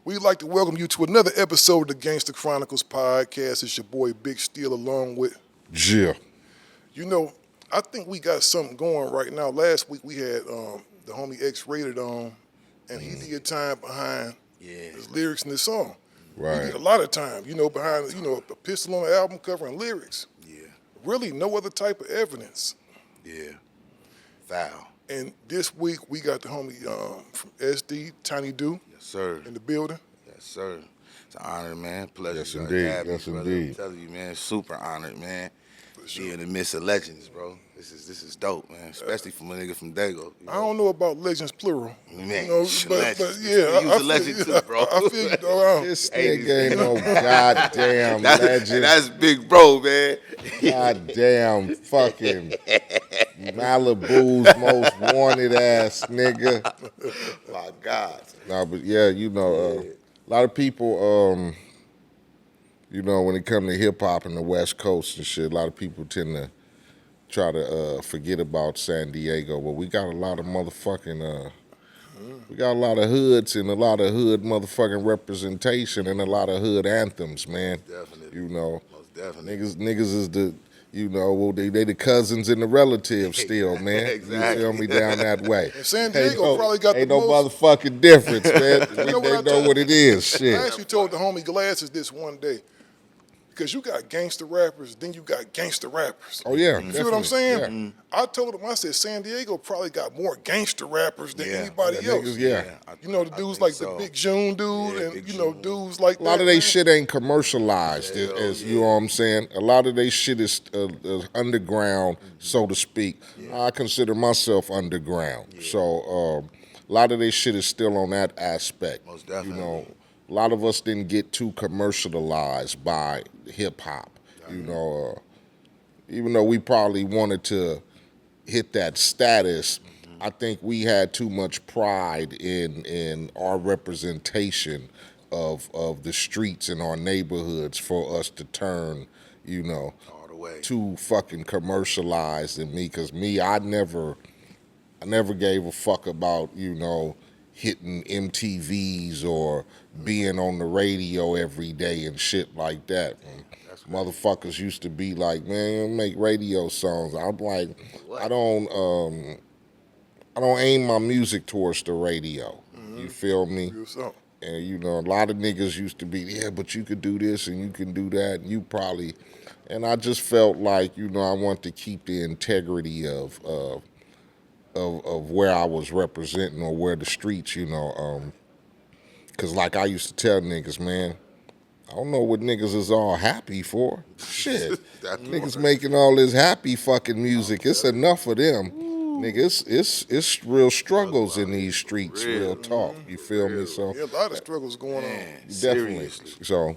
We'd like to welcome you to another episode of the Gangster Chronicles podcast. It's your boy Bigg Steele along with Jill. You know, I think we got something going right now. Last week we had the homie X-Rated on, and he did time behind his lyrics in this song. Right. He did a lot of time, behind, a pistol on the album cover and lyrics. Yeah. Really no other type of evidence. Yeah. Foul. And this week we got the homie from SD, Tiny Do, Yes, sir. in the building. Yes, sir. It's an honor, man. Pleasure. Yes, to indeed. have you, Yes, brother. indeed. I'm telling you, man, super honored, man. For sure. Be in the midst of legends, bro. This is dope, man. Especially from a nigga from Dago. I don't know about legends plural. Man, but legends. yeah, You was a legend too, bro. I feel you, though. This nigga ain't no goddamn legend. That's big bro, man. Goddamn fucking Malibu's most wanted ass nigga. My God. Nah, but yeah, a lot of people, when it comes to hip hop in the West Coast and shit, a lot of people tend to try to forget about San Diego, but we got a lot of motherfucking, we got a lot of hoods and a lot of hood motherfucking representation and a lot of hood anthems, man. Definitely. Most definitely. Niggas is the, they the cousins and the relatives still, man. Exactly. You feel me, down that way. And San Diego probably got ain't the no most. motherfucking difference, man. You know what I They tell- know what it is, I shit. actually told the homie Glasses this one day. Because you got gangster rappers, then you got gangster rappers. Oh yeah, You feel what I'm saying? Yeah. I told him, I said, San Diego probably got more gangster rappers than Yeah. anybody Yeah, else. niggas, yeah. The dudes like the Big June dude, Yeah, and Big dudes like A lot that, of they man. shit ain't commercialized, as you know what I'm saying. A lot of they shit is underground, so to speak. I consider myself underground, so a lot of they shit is still on that aspect. Most definitely. A lot of us didn't get too commercialized by hip hop. Even though we probably wanted to hit that status, I think we had too much pride in our representation of the streets in our neighborhoods for us to turn, All the way. too fucking commercialized in me. Cause I never gave a fuck about, hitting MTVs or being on the radio every day and shit like that. And motherfuckers used to be like, man, you make radio songs. I'm like, I don't aim my music towards the radio. You feel me? Real something. And a lot of niggas used to be, yeah, but you could do this and you can do that, and you probably, and I just felt like, I want to keep the integrity of where I was representing or where the streets, because like I used to tell niggas, man, I don't know what niggas is all happy for. Shit, niggas making all this happy fucking music, it's enough of them. Nigga, it's real struggles in these streets, real talk. You feel me? So Yeah, a lot of struggles going on. definitely. Seriously. So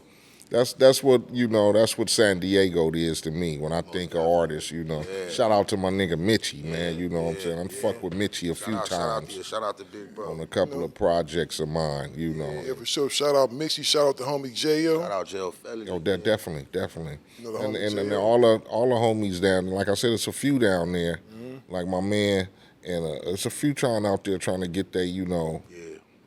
that's what that's what San Diego is to me when I think of artists. Shout out to my nigga Mitchie, man. You know what I'm saying? I'm fucked with Mitchie a few times Shout out to Big Bro. on a couple of projects of mine. Yeah, for sure. Shout out Mixie, shout out to homie J.O. Shout out Jail Felly. Oh, that definitely. The And homies, and yeah. all the homies down. Like I said, it's a few down there. Like my man, and it's a few out there trying to get their, Yeah.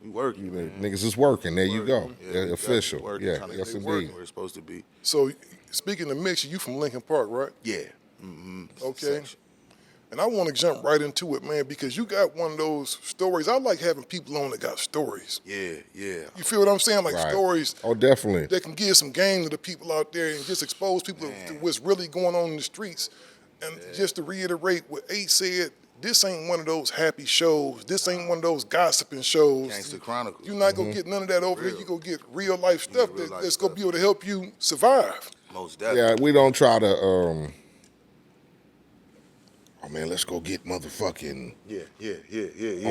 We working, man. niggas is working. There you go. Yeah, They're we official. definitely working, Yeah, trying to yes get working indeed. where it's supposed to be. So, speaking of Mixie, you from Lincoln Park, right? Yeah. Mm-hmm. Okay. Section. And I want to jump right into it, man, because you got one of those stories. I like having people on that got stories. Yeah. You feel what I'm saying? Like Right. stories Oh, definitely. that can give some game to the people out there and just expose people to what's really going on in the streets. And just to reiterate what Eiht said, this ain't one of those happy shows. This ain't one of those gossiping shows. Gangster Chronicles. You're not going to get none of that over here. You're going to get real life stuff real life that's going to stuff. be able to help you survive. Most definitely. Yeah, we don't try to. Oh man, let's go get motherfucking Yeah.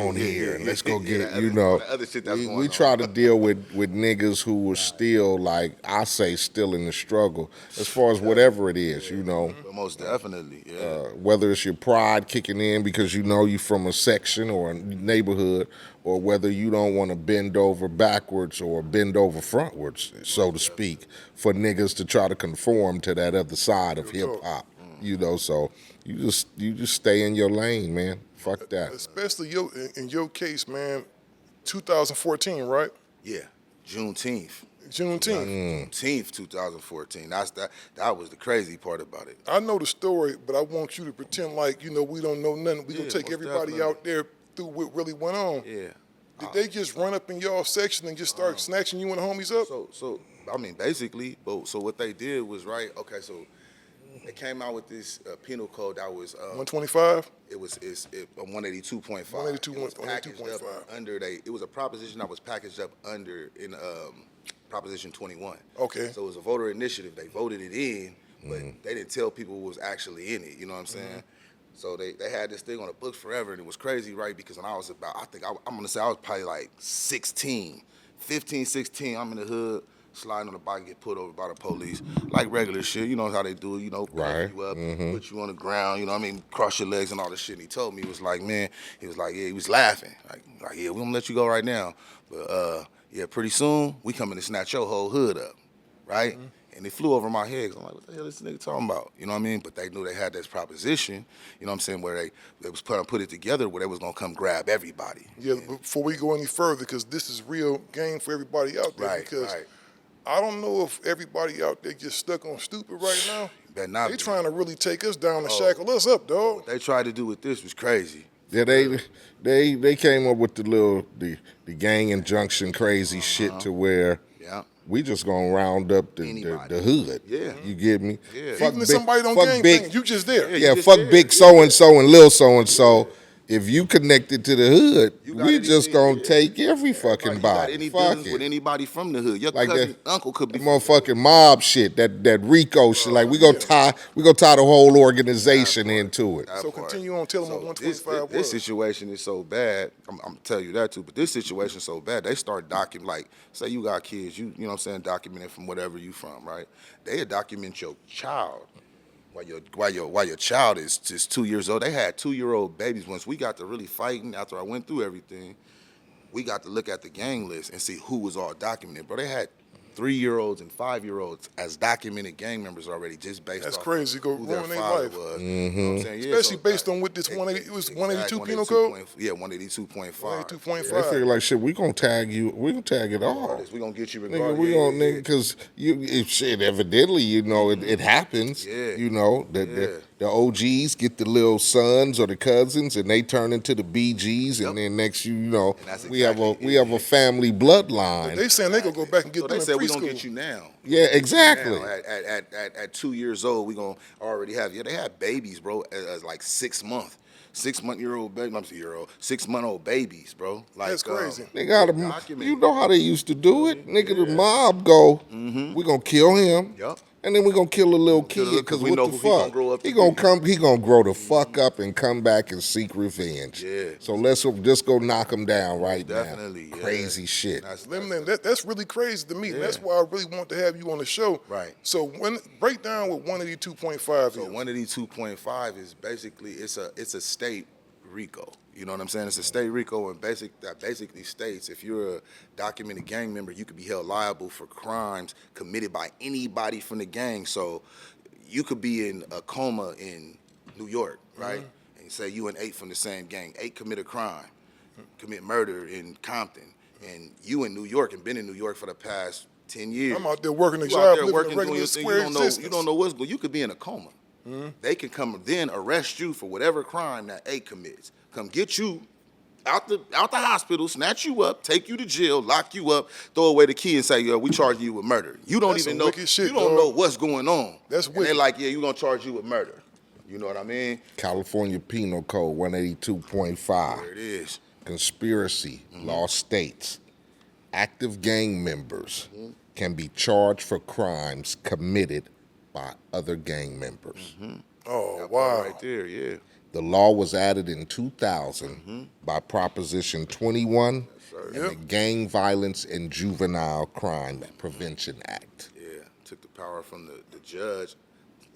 on here, and let's go get yeah, the other shit that's going we on. try to deal with niggas who were still, like I say, still in the struggle as far as whatever it is, But most definitely, yeah. whether it's your pride kicking in because you from a section or a neighborhood, or whether you don't want to bend over backwards or bend over frontwards, so to speak, for niggas to try to conform to that other side of hip hop. So you just stay in your lane, man. Fuck that. Especially in your case, man, 2014, right? Yeah. Juneteenth. Juneteenth. Juneteenth, 2014. That was the crazy part about it. I know the story, but I want you to pretend like, you know, we don't know nothing. We gonna take most everybody definitely. out there through what really went on. Yeah. Did they just run up in y'all section and just start snatching you and the homies up? So I mean, basically, so what they did was, right, okay, so they came out with this penal code that was 125? It was 182.5. 182, It was packaged up 182.5. under it was a proposition that was packaged up under in Proposition 21. Okay. So it was a voter initiative. They voted it in, but they didn't tell people what was actually in it. You know what I'm saying? So they had this thing on the books forever, and it was crazy, right? Because when I was about, I'm gonna say I was probably like 16, 15, 16. I'm in the hood, sliding on the bike, get pulled over by the police, like regular shit. You know how they do it, you know, Right. cuff you up, put you on the ground, you know what I mean, cross your legs and all this shit. And he told me, he was like, man, he was like, yeah, he was laughing. Like yeah, we gonna let you go right now. But yeah, pretty soon, we coming to snatch your whole hood up, right? And they flew over my head. I'm like, what the hell is this nigga talking about? You know what I mean? But they knew they had this proposition, you know what I'm saying, where they was put it together where they was gonna come grab everybody. Yeah, before we go any further, because this is real game for everybody out there. Right, because right. I don't know if everybody out there just stuck on stupid right now. Better not They be. trying to really take us down and shackle us up, dog. What they tried to do with this was crazy. Yeah, they came up with the gang injunction crazy shit to where Yeah. we just gonna round up the Anybody. hood. Yeah. You get me? Yeah. Fuck Even if big- somebody don't fuck gang big, thing, you just there. Yeah, just fuck there. big so and so and lil so and so. If you connected to the hood, You got we anything, just gonna yeah. take every fucking You got body. any Fuck dealings with it. anybody from the hood? Your Like cousin, that- uncle could be That motherfucking mob shit, that Rico shit. Like we gonna tie the whole organization into it. So continue on, tell them what 125 this was. situation is so bad. I'm gonna tell you that too. But this situation is so bad. They start documenting. Like, say you got kids, you know what I'm saying, documenting from whatever you from, right? They document your child. While your child is just 2 years old. They had 2-year-old babies. Once we got to really fighting, after I went through everything, we got to look at the gang list and see who was all documented. Bro, they had 3-year-olds and 5-year-olds as documented gang members already, just based That's off crazy. Go who their ruin their father life. was. You know what I'm saying? Yeah, Especially so, based on what this 180, it was 182 penal code? Yeah, 182.5. 182.5. They figure like shit. We gonna tag you. We gonna tag it all. We gonna get you Nigga, regardless. we gonna nigga because if shit evidently you know it happens. Yeah. You know the OGs get the little sons or the cousins and they turn into the BGs and then next you know that's we have exactly a family bloodline. They saying they gonna go back and get So them they in said preschool. we gonna get you now. Yeah, exactly. Now, at 2 years old, we gonna already have. Yeah, they had babies, bro, as like 6-month-old baby. I'm 6-month-old babies, bro. Like That's crazy. They got documented. you know how they used to do it, nigga. The mob go, we gonna kill him. Yup. And then we gonna kill a little Kill kid a little- because we what know the who he gonna fuck? grow up to He gonna be. come. He gonna grow the fuck up and come back and seek revenge. Yeah. So let's just go knock him down right Definitely, now. yeah. Crazy shit. That's really crazy to me. And that's why I really want to have you on the show. Right. So break down what 182.5 So is. 182.5 is basically it's a state RICO. You know what I'm saying? It's a state RICO that basically states if you're a documented gang member, you could be held liable for crimes committed by anybody from the gang. So you could be in a coma in New York, right? And say you and Eiht from the same gang. Eiht commit a crime, commit murder in Compton, and you in New York and been in New York for the past 10 years. I'm out there working a You job, out there living working, a doing regular your thing. square You existence. don't know what's going. You could be in a coma. They can come then arrest you for whatever crime that Eiht commits. Come get you out the hospital, snatch you up, take you to jail, lock you up, throw away the key and say, yo, we charge you with murder. You don't That's even some know. wicked shit, you don't dog. know what's going on. That's and they're wicked. like, yeah, you gonna charge you with murder. You know what I mean? California Penal Code 182.5. There it is. Conspiracy law states active gang members can be charged for crimes committed by other gang members. Oh, That part wow. right there, yeah. The law was added in 2000 by Proposition 21 and the Gang Violence and Juvenile Crime Prevention Act. Yeah, took the power from the judge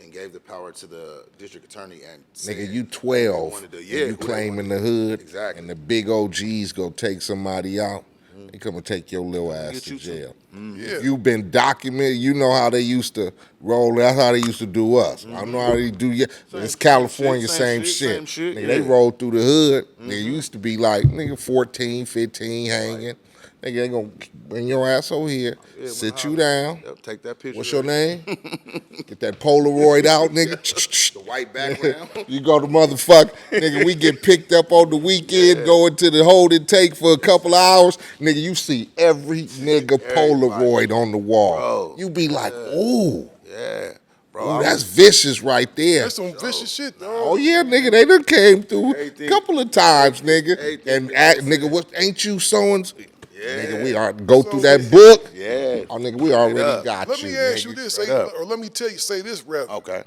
and gave the power to the district attorney and Nigga, said you they 12, wanted to- and yeah, you who they claim in wanted. the hood, Exactly. and the big OGs go take somebody out, they come and take your little ass Get to you too. jail. Yeah. If you've been documented, you know how they used to roll. That's how they used to do us. I don't know how they do you. It's California, same shit. shit, Nigga, yeah. They roll through the hood. Nigga used to be like, nigga, 14, 15 hanging. Nigga ain't gonna bring your ass over here, Yeah, sit when you down. Yep, take that picture. What's your name? Get that Polaroid out, nigga. The white background. You go to motherfucker, nigga, we get picked up on the weekend, going to the hold and take for a couple of hours. Nigga, you see every nigga Polaroid on the wall. Bro, You be like, ooh. Yeah. Bro, Ooh, that's vicious right there. That's some vicious shit, dog. Oh yeah, nigga, they done came through a couple of times, nigga. Everything, Nigga, what ain't you so-and-so? Yeah. Nigga, we are go through that book. Yeah. Oh, nigga, we already up. got Let you. me ask nigga. you this, Straight or let me tell you, say this, rather. Okay.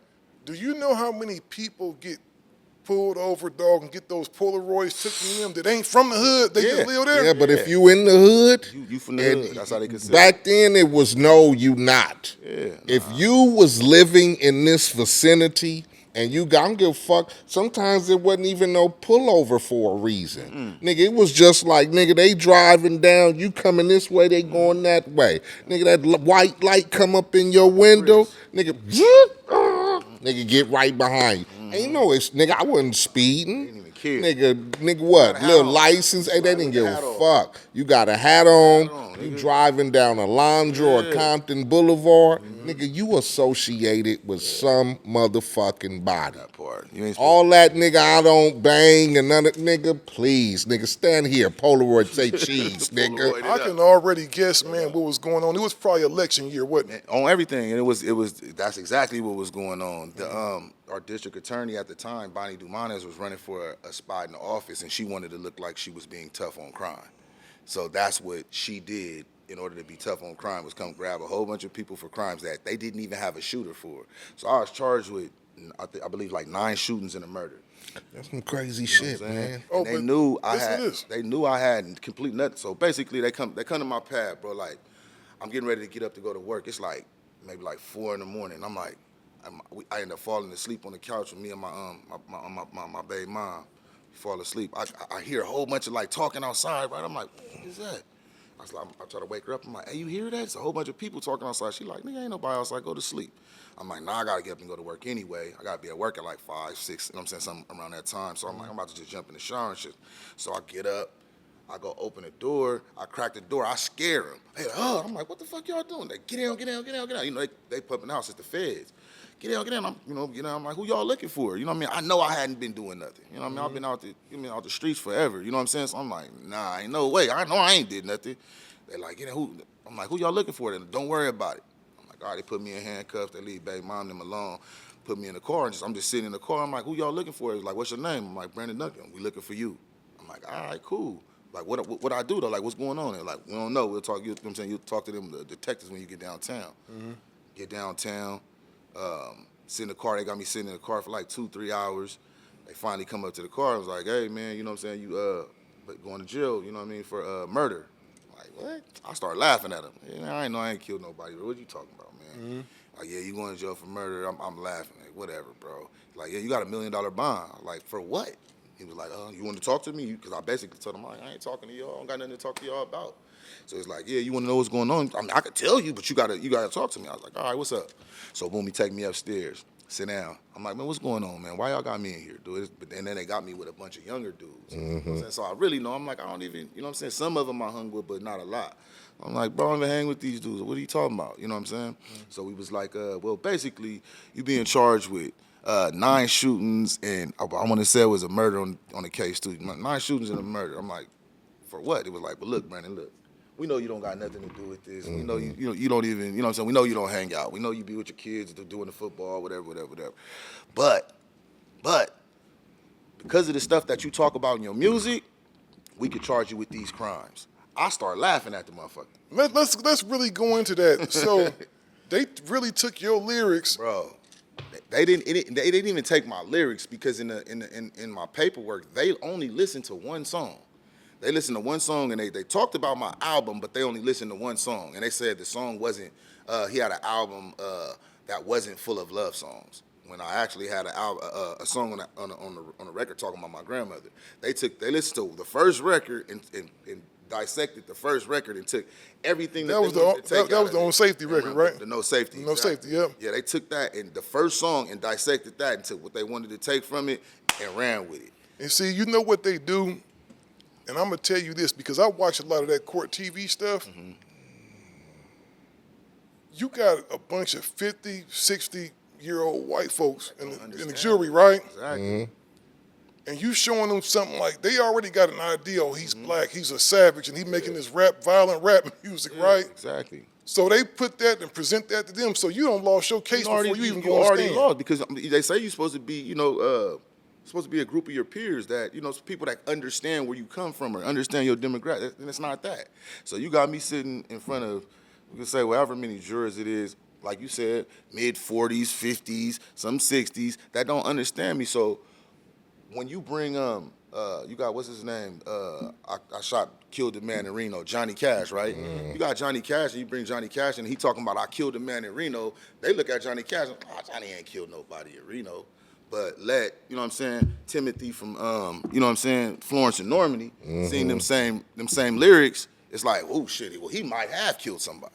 Do you know how many people get pulled over, dog, and get those Polaroids took from them that ain't from the hood? They just live there. Yeah, but if you in the hood, You from the hood. That's how they consider. back then it was no, you not. Yeah. If you was living in this vicinity and you got, I don't give a fuck, sometimes it wasn't even no pullover for a reason. Nigga, it was just like, nigga, they driving down, you coming this way, they going that way. Nigga, that white light come up in your window, nigga, nigga get right behind you. And you know it's, nigga, I wasn't speeding. Didn't even care. Nigga, what? Little license? Hey, they didn't give a fuck. You got a hat on. You driving down Alondra or Compton Boulevard. Nigga, you associated with some motherfucking body. That part. You ain't All that, nigga, I don't bang and none of, nigga, please, nigga, stand here. Polaroid say cheese, nigga. I can already guess, man, what was going on. It was probably election year, wasn't it? on everything, and it was that's exactly what was going on. The our district attorney at the time, Bonnie Dumanes, was running for a spot in the office, and she wanted to look like she was being tough on crime. So that's what she did in order to be tough on crime, was come grab a whole bunch of people for crimes that they didn't even have a shooter for. So I was charged with, I believe, like 9 shootings and a murder. That's some crazy shit, man. And they knew I listen had. to this. They knew I had complete nothing. So basically, they come to my pad, bro. Like, I'm getting ready to get up to go to work. It's like maybe like 4 in the morning. I'm like, I end up falling asleep on the couch with me and my baby mom. Fall asleep. I hear a whole bunch of like talking outside. Right. I'm like, what is that? I try to wake her up. I'm like, hey, you hear that? It's a whole bunch of people talking outside. She like, nigga, ain't nobody outside. Go to sleep. I'm like, nah, I gotta get up and go to work anyway. I gotta be at work at like 5, 6, you know what I'm saying, something around that time. So I'm like, I'm about to just jump in the shower and shit. So I get up, I go open the door, I crack the door, I scare them. They like, oh, I'm like, what the fuck y'all doing? They get down, get down, get down, get down. You know, they pumping out, it's the feds. Get down, get down. I'm like, who y'all looking for? You know what I mean? I know I hadn't been doing nothing. You know what I mean? I've been out the streets forever. You know what I'm saying? So I'm like, nah, ain't no way. I know I ain't did nothing. They like, who? I'm like, who y'all looking for? Then don't worry about it. I'm like, all right, they put me in handcuffs. They leave baby mom them alone. Put me in the car, and I'm just sitting in the car. I'm like, who y'all looking for? He's like, what's your name? I'm like, Brandon Duncan. We looking for you. I'm like, all right, cool. Like, what I do though? Like, what's going on? They're like, we don't know. We'll talk. You know what I'm saying? You'll talk to them, the detectives, when you get downtown. Get downtown. Sit in the car. They got me sitting in the car for like 2-3 hours. They finally come up to the car. I was like, hey man, you know what I'm saying? You going to jail? You know what I mean, for murder. I'm like, what? I started laughing at him. Yeah, I ain't killed nobody. What you talking about, man? Like, yeah, you going to jail for murder? I'm laughing. Like, whatever, bro. Like, yeah, you got $1 million bond. Like, for what? He was like, you want to talk to me? Because I basically told him, like, I ain't talking to y'all. I don't got nothing to talk to y'all about. So he's like, yeah, you want to know what's going on? I mean, I could tell you, but you gotta talk to me. I was like, all right, what's up? So boom, he take me upstairs, sit down. I'm like, man, what's going on, man? Why y'all got me in here, dude? And then they got me with a bunch of younger dudes. You know what I'm saying? So I really know. I'm like, I don't even, you know what I'm saying? Some of them I hung with, but not a lot. I'm like, bro, I don't even hang with these dudes. What are you talking about? You know what I'm saying? So we was like, well, basically, you being charged with 9 shootings, and I want to say it was a murder on the case too. 9 shootings and a murder. I'm like, for what? It was like, but look, Brandon, look. We know you don't got nothing to do with this. We know you don't even, you know what I'm saying? We know you don't hang out. We know you be with your kids doing the football, whatever. But because of the stuff that you talk about in your music, we could charge you with these crimes. I start laughing at the motherfucker. Let's really go into that. So they really took your lyrics, bro. They didn't even take my lyrics, because in my paperwork they only listened to one song. They listened to one song, and they talked about my album, but they only listened to one song. And they said the song wasn't, he had an album that wasn't full of love songs. When I actually had a song on the record talking about my grandmother. They listened to the first record and dissected the first record and took everything that was the on safety record, right? The no safety. No safety, yep. Yeah, they took that and the first song and dissected that and took what they wanted to take from it and ran with it. And see, you know what they do? And I'm gonna tell you this because I watch a lot of that court TV stuff. You got a bunch of 50, 60-year-old white folks in the jury, right? Exactly. And you showing them something like they already got an idea, oh, he's black, he's a savage, and he making this violent rap music, right? Exactly. So they put that and present that to them, so you don't lost your case before you even go on already stand. lost because they say you're supposed to be, supposed to be a group of your peers that, people that understand where you come from or understand your demographic, and it's not that. So you got me sitting in front of, we can say, however many jurors it is, like you said, mid-40s, 50s, some 60s, that don't understand me. So when you bring, you got, what's his name? I killed the man in Reno, Johnny Cash, right? You got Johnny Cash, and you bring Johnny Cash, and he talking about, I killed the man in Reno. They look at Johnny Cash, and, Johnny ain't killed nobody in Reno. But Timothy from, Florence and Normandy, seeing them same lyrics, it's like, oh, shit, well, he might have killed somebody.